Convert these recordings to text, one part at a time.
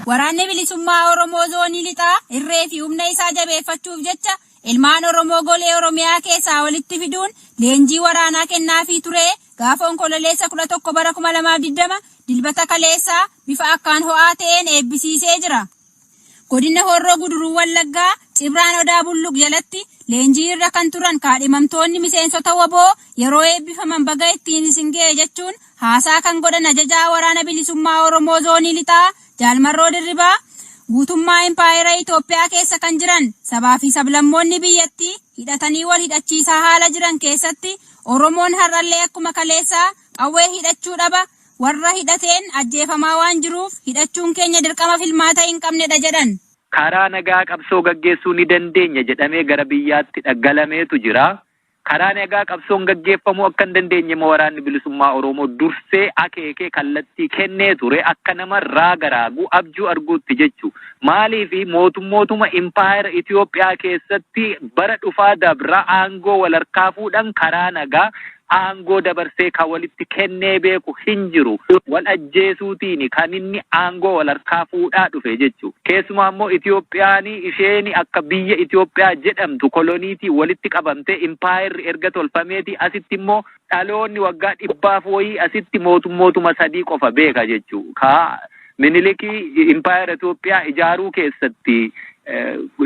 Waraanni bilisummaa Oromoo zoonii lixaa irree fi humna isaa jabeeffachuuf jecha ilmaan Oromoo golee Oromiyaa keessaa walitti fiduun leenjii waraanaa kennaafii ture. Gaafa onkololeessa 11 bara 2020 dilbata kaleessaa bifa akkaan ho'aa ta'een eebbisiisee jira. Godina Horroo Guduruu Wallaggaa Cibraan Odaa Bulluq jalatti leenjii irra kan turan kaadhimamtoonni miseensota waboo yeroo eebbifaman baga ittiin isin ga'e jechuun haasaa kan godhan ajajaa waraana bilisummaa Oromoo zoonii lixaa Jaalmarroo Dirribaa guutummaa impaayera Itoophiyaa keessa kan jiran sabaa fi sablammoonni biyyattii hidhatanii wal hidhachiisaa haala jiran keessatti Oromoon har'allee akkuma kaleessaa qawwee hidhachuu dhaba warra hidhateen ajjeefamaa waan jiruuf hidhachuun keenya dirqama filmaata hin qabnedha jedhan. Karaa nagaa qabsoo gaggeessuu ni dandeenya jedhamee gara biyyaatti dhaggalameetu jira. Karaa nagaa qabsoon gaggeeffamuu akka hin dandeenye waraanni bilisummaa Oromoo dursee akeekee kallattii kennee ture akka nama raagaraagu abjuu arguutti jechu. Maaliif mootummootuma impaayera Itoophiyaa keessatti bara dhufaa dabra aangoo wal harkaa fuudhan karaa nagaa aangoo dabarsee kan walitti kennee beeku hin jiru. Wal ajjeesuutiin kan inni aangoo wal harkaa fuudhaa dhufe jechu. Keessumaa immoo Itoophiyaan isheen akka biyya Itoophiyaa jedhamtu koloniitii walitti qabamtee impaayerri erga tolfameeti asitti immoo dhaloonni waggaa 100 wayii asitti mootummootuma 3 qofa beeka jechu. Minilikii impaayera Itoophiyaa ijaaruu keessatti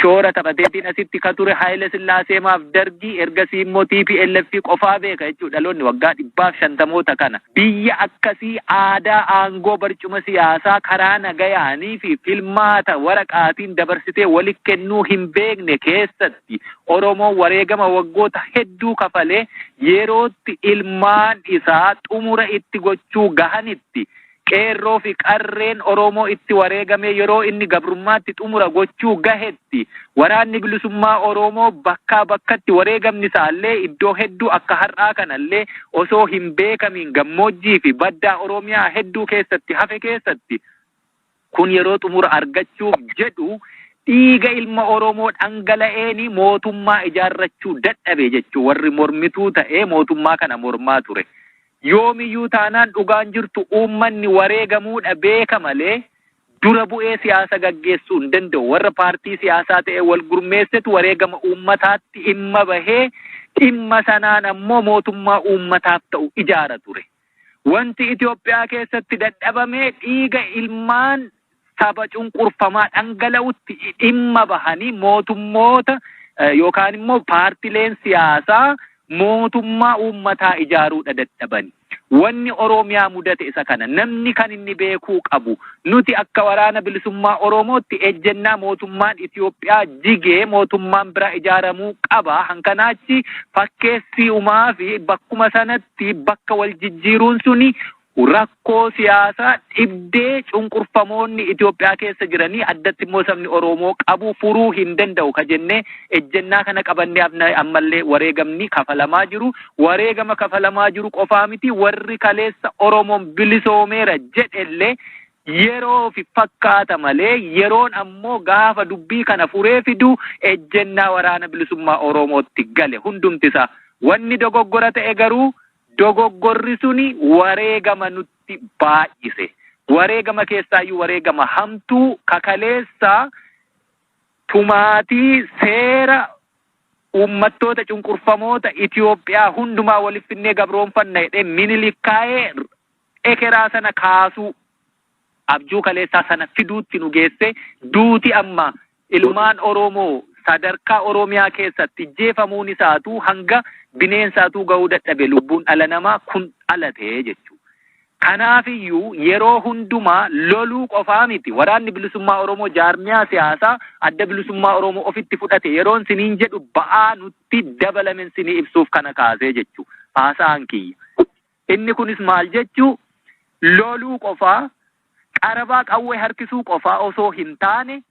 shoora taphateetiin asitti ka ture Haayile Sillaasee maaf Dargii ergasii immoo TPLF qofaa beeka jechuudha. Dhaloonni waggaa 150 kana biyya akkasii aadaa aangoo barcuma siyaasaa karaa nagayaanii fi filmaata waraqaatiin dabarsitee walitti kennuu hin beekne keessatti Oromoon wareegama waggoota hedduu kafalee yerootti ilmaan isaa xumura itti gochuu gahanitti qeerroo fi qarreen Oromoo itti wareegame yeroo inni gabrummaatti xumura gochuu gahetti waraanni bilisummaa Oromoo bakkaa bakkatti wareegamni isaallee iddoo hedduu akka har'aa kanallee osoo hin beekamin gammoojjii fi baddaa Oromiyaa hedduu keessatti hafe keessatti kun yeroo xumura argachuuf jedhu dhiiga ilma Oromoo dhangala'eeni mootummaa ijaarrachuu dadhabe jechuu warri mormituu ta'ee mootummaa kana mormaa ture. Yoomiyyuu taanaan dhugaan jirtu uummanni wareegamuudha beeka malee dura bu'ee siyaasa gaggeessuu hin danda'u. Warra paartii siyaasaa ta'e wal gurmeessetu wareegama uummataatti dhimma bahee dhimma sanaan ammoo mootummaa uummataaf ta'u ijaara ture. Wanti Itoophiyaa keessatti dadhabame dhiiga ilmaan saba cunqurfamaa dhangala'utti dhimma bahanii mootummoota yookaan immoo paartileen siyaasaa mootummaa uummataa ijaaruudha dadhabani. Wanni Oromiyaa mudate isa kana namni kan inni beekuu qabu nuti akka waraana bilisummaa Oromootti ejjennaa mootummaan Itoophiyaa jigee mootummaan bira ijaaramuu qaba. Hankanaachi fakkeessii uumaa fi bakkuma sanatti bakka wal jijjiiruun suni rakkoo siyaasaa dhibdee cunqurfamoonni Itoophiyaa keessa jiranii addatti immoo sabni Oromoo qabu furuu hin danda'u ka jennee ejjennaa kana qabannee ammallee wareegamni kafalamaa jiru. Wareegama kafalamaa jiru qofaa miti warri kaleessa Oromoon bilisoomeera jedhellee yeroo fi fakkaata malee yeroon ammoo gaafa dubbii kana furee fidu ejjennaa waraana bilisummaa Oromootti gale hundumtisa. Wanni dogoggora ta'e garuu dogoggorri suni wareegama nutti baay'ise. Wareegama keessaayyuu wareegama hamtuu kakaleessaa tumaatii seera uummattoota cunqurfamoota Itoophiyaa hundumaa waliif finnee gabroonfanna jedhee Minilikkaa'ee ekeraa sana kaasuu abjuu kaleessaa sana fiduutti nu geesse. Duuti amma ilmaan Oromoo sadarkaa Oromiyaa keessatti jeefamuun isaatu hanga bineensaatu ga'uu dadhabe lubbuun dhala namaa kun dhalatee jechuudha. Kanaafiyyuu yeroo hundumaa loluu qofaa miti waraanni bilisummaa Oromoo jaarmiyaa siyaasaa adda bilisummaa Oromoo ofitti fudhate yeroon siniin jedhu ba'aa nutti dabalamen sinii ibsuuf kana kaasee jechuudha. Haasaan kiyya. Inni kunis maal jechuu loluu qofaa qarabaa qawwee harkisuu qofaa osoo hin taane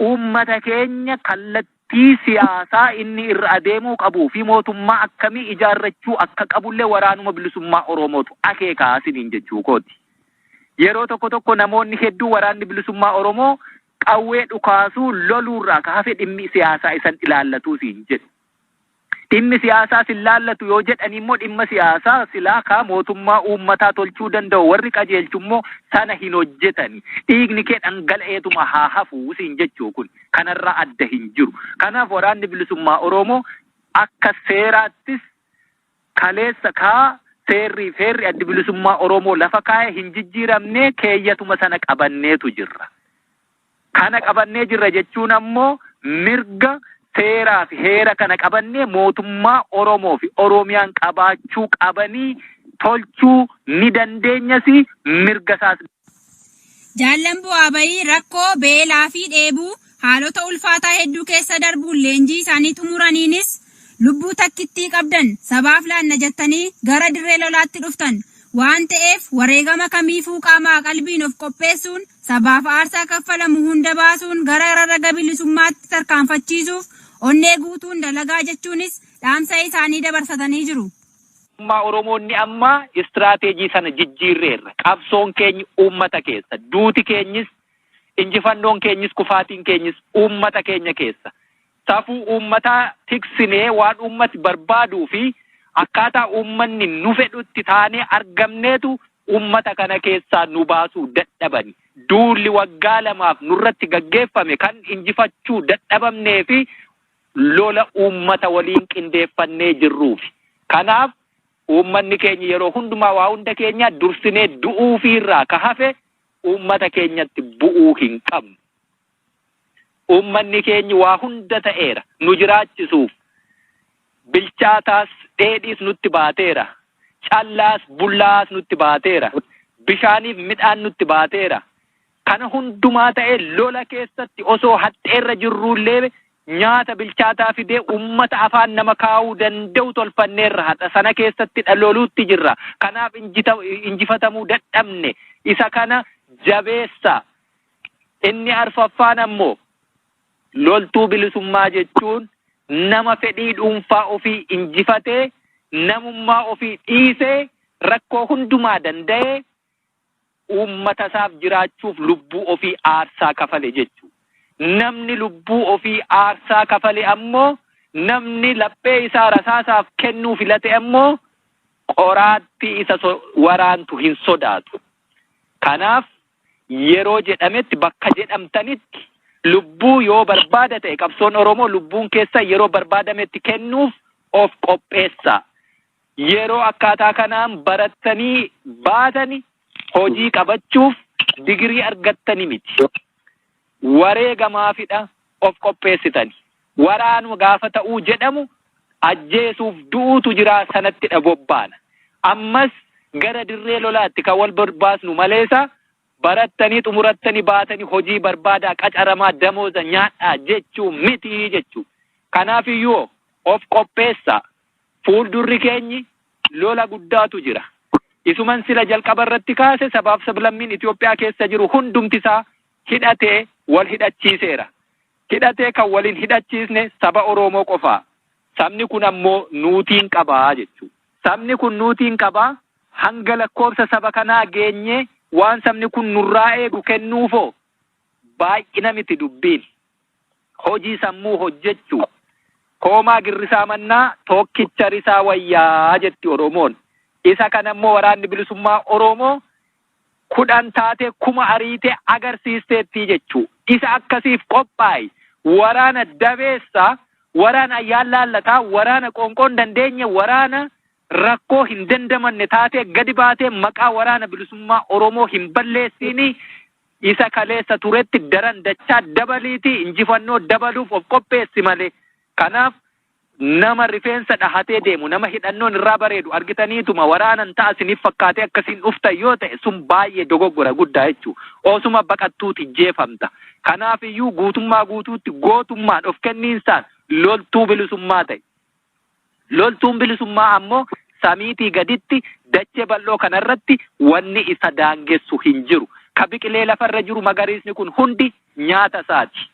uummata keenya kallattii siyaasaa inni irra adeemuu qabuu fi mootummaa akkamii ijaarrachuu akka qabullee waraanuma bilisummaa Oromootu akeekaa siniin jechuu kooti. Yeroo tokko namoonni hedduu waraanni bilisummaa Oromoo qawwee dhukaasuu loluurraa ka hafe dhimmi siyaasaa isan ilaallatuu siin jedhu. Dhimmi siyaasaa sin laallatu yoo jedhan immoo dhimma siyaasaa silaa kaa mootummaa uummataa tolchuu danda'u warri qajeelchu immoo sana hin hojjetani. Dhiigni kee dhangala'eetuma haa hafu siin jechuu kun kanarraa adda hin jiru. Kanaaf waraanni bilisummaa Oromoo akka seeraattis kaleessa kaa seerrii fi heerri adda bilisummaa Oromoo lafa kaa'ee hin jijjiiramne keeyyatuma sana qabanneetu jirra. Kana qabannee jirra jechuun ammoo mirga seeraa fi heera kana qabannee mootummaa Oromoo fi Oromiyaan qabaachuu qabanii tolchuu ni dandeenyas mirga isaas. Jaallan bu'aa bayii rakkoo beelaa fi dheebuu haalota ulfaataa hedduu keessa darbuun leenjii isaanii xumuraniinis lubbuu takkittii qabdan sabaaf laanna jettanii gara dirree lolaatti dhuftan waan ta'eef wareegama kamiifuu qaamaa qalbiin of qopheessuun sabaaf aarsaa kaffalamu hunda baasuun gara raga bilisummaatti tarkaanfachiisuuf onnee guutuun dalagaa jechuunis dhaamsa isaanii dabarsatanii jiru. Oromoonni amma istiraateejii sana jijjiirreerra. Qabsoon keenya uummata keessa, duuti keenyis, injifannoon keenyis, kufaatiin keenyis uummata keenya keessa. Safuu uummataa tiksinee waan uummati barbaaduu fi akkaataa uummanni nu fedhutti taanee argamneetu uummata kana keessaa nu baasuu dadhabani. Duulli waggaa 2 nurratti gaggeeffame kan injifachuu dadhabamnee fi lola uummata waliin qindeeffannee jirruufi. Kanaaf uummanni keenya yeroo hundumaa waa hunda keenya dursinee du'uu fi irraa ka hafe uummata keenyatti bu'uu hin qabnu. Uummanni keenya waa hunda ta'eera nu jiraachisuuf. Bilchaataas dheedhiis nutti baateera. Callaas bullaas nutti baateera. Bishaaniif midhaan nutti baateera. Kana hundumaa ta'e lola keessatti osoo hadheerra jirruullee nyaata bilchaataa fidee uummata afaan nama kaa'uu danda'u tolfanneerra hadha sana keessatti dhaloluutti jirra. Kanaaf injifatamuu dadhabne isa kana jabeessa. Inni arfaffaan ammoo loltuu bilisummaa jechuun nama fedhii dhuunfaa ofii injifatee namummaa ofii dhiisee rakkoo hundumaa danda'ee uummata isaaf jiraachuuf lubbuu ofii aarsaa kafale jechuudha. Namni lubbuu ofii aarsaa kafale ammoo namni laphee isaa rasaasaaf kennuu filate ammoo qoraattii isa waraantu hin sodaatu. Kanaaf yeroo jedhametti bakka jedhamtanitti lubbuu yoo barbaada ta'e qabsoon Oromoo lubbuun keessa yeroo barbaadametti kennuuf of qopheessa. Yeroo akkaataa kanaan barattanii baatani hojii qabachuuf digirii argattani miti. Wareegamaafidha of qopheessitani. Waraanuma gaafa ta'uu jedhamu ajjeesuuf du'uutu jira sanattidha bobbaana. Ammas gara dirree lolaatti kan wal barbaasnu maleessa barattanii xumurattanii baatanii hojii barbaadaa qacaramaa damooza nyaadhaa jechuu miti jechuu. Kanaafiyyuu of qopheessa. Fuuldurri keenyi lola guddaatu jira. Isuman sila jalqaba irratti kaase sabaaf sablammiin Itoophiyaa keessa jiru hundumtisaa hidhatee wal hidhachiiseera. Hidhatee kan waliin hidhachiisne saba Oromoo qofaa. Sabni kun ammoo nuutiin qabaa jechuu. Sabni kun nuutiin qabaa hanga lakkoofsa saba kanaa geenye waan sabni kun nurraa eegu kennuufoo baay'ina miti dubbiin. Hojii sammuu hojjechuu. Koomaa girrisaa mannaa tokkicha risaa wayyaa jetti Oromoon. Isa kanammoo waraanni bilisummaa Oromoo 10 taatee 1000 ariitee agarsiisteetti jechuu. Isa akkasiif qophaa'i. Waraana dabeessa, waraana ayyaan laallataa, waraana qoonqoon dandeenya, waraana rakkoo hin dandamanne taatee gadi baatee maqaa waraana bilisummaa Oromoo hin balleessini. Isa kaleessa turetti daran dachaa dabaliiti injifannoo dabaluuf of qopheessi malee. Kanaaf nama rifeensa dhahatee deemu, nama hidhannoon irraa bareedu argitaniituma waraanan ta'a isiniif fakkaatee akkasiin dhuftan yoo ta'e sun baay'ee dogoggora guddaa jechuudha. Osuma baqattuuti jeefamta. Kanaafiyyuu guutummaa guutuutti gootummaan of kenniinsaan loltuu bilisummaa ta'e. Loltuun bilisummaa ammoo samiitii gaditti dachee bal'oo kanarratti wanni isa daangessu hin jiru. Ka biqilee lafarra jiru magariisni kun hundi nyaata isaati.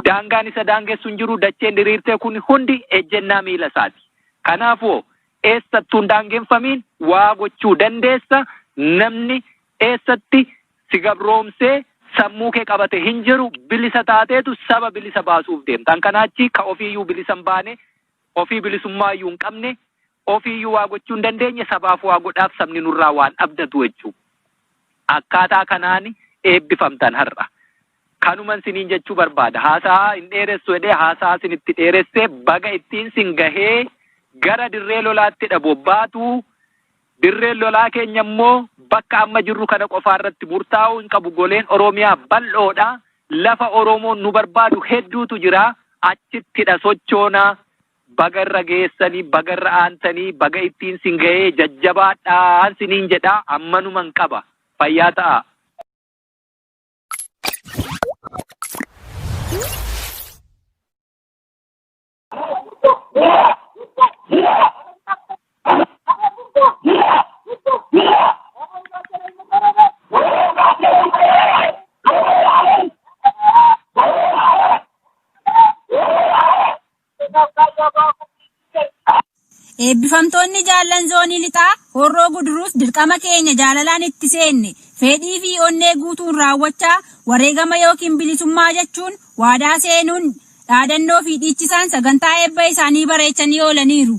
Daangaan isa daangessu hin jiru dacheen diriirtee kun hundi ejjennaa miila isaati. Kanaafuu eessattuun daangeffamiin waa gochuu dandeessa. Namni eessatti si gabroomsee sammuu kee qabate hin jiru bilisa taateetu saba bilisa baasuuf deemta. Kanaachi ka ofiiyyuu bilisa hin baane ofii bilisummaa iyyuu hin qabne ofii iyyuu waa gochuu hin dandeenye sabaaf waa godhaaf sabni nurraa waan abdatu jechuudha. Akkaataa kanaan eebbifamtan har'a. Kanuman siniin jechuu barbaada. Haasaa hin dheeressu jedhee haasaa sinitti dheeressee baga ittiin sin gahee gara dirree lolaatti bobbaatu. Dirreen lolaa keenya immoo bakka amma jirru kana qofaa irratti murtaa'uu hin qabu. Goleen Oromiyaa bal'oodha. Lafa Oromoon nu barbaadu hedduutu jira. Achittidha sochoonaa. Baga irra geessanii, baga irra aantanii, baga ittiin sin gahee jajjabaadhaan siniin jedha. Ammanuman qaba. Fayyaa ta'a. Eebbifamtoonni jaallan zoonii lixaa Horroo Guduruus dirqama keenya jaalalaan itti seenne fedhii fi onnee guutuun raawwachaa wareegama yookiin bilisummaa jechuun waadaa seenuun dhaadannoo fi dhiichisaan sagantaa eebba isaanii bareechanii oolaniiru.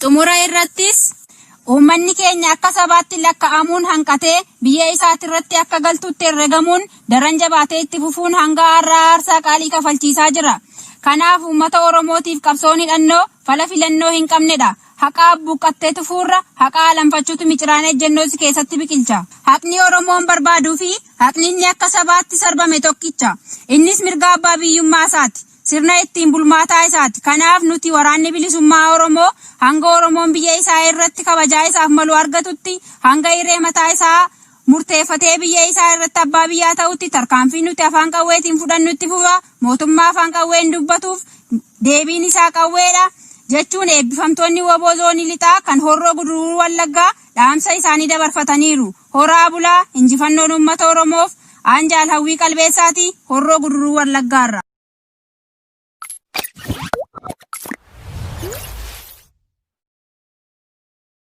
Xumura irrattis uummanni keenya akka sabaatti lakka'amuun hanqatee biyya isaati irratti akka galtutti herregamuun daran jabaatee itti fufuun hanga har'aa aarsaa qaalii kafalchiisaa jira. Kanaaf uummata Oromootiif qabsoon hidhannoo fala filannoo hin qabnedha. Haqa buqqattee tufuurra haqa alanfachuutu miciraan ejjennoosi keessatti biqilcha. Haqni Oromoon barbaaduu fi haqni inni akka sabaatti sarbame tokkicha. Innis mirga abbaa biyyummaa isaati. Sirna ittiin bulmaataa isaati. Kanaaf nuti waraanni bilisummaa Oromoo hanga Oromoon biyya isaa irratti kabajaa isaaf malu argatutti hanga hiree mataa isaa murteeffatee biyya isaa irratti abbaa biyyaa ta'utti tarkaanfii nuti afaan qawweetiin fudhannutti fufa. Mootummaa afaan qawween dubbatuuf deebiin isaa qawweedha jechuun eebbifamtoonni WBO zoonii lixaa kan Horroo Guduruu Wallaggaa dhaamsa isaanii dabarfataniiru. Horaa bulaa, injifannoon uummata Oromoof. Anjaal Hawwii Qalbeessaati, Horroo Guduruu Wallaggaarra.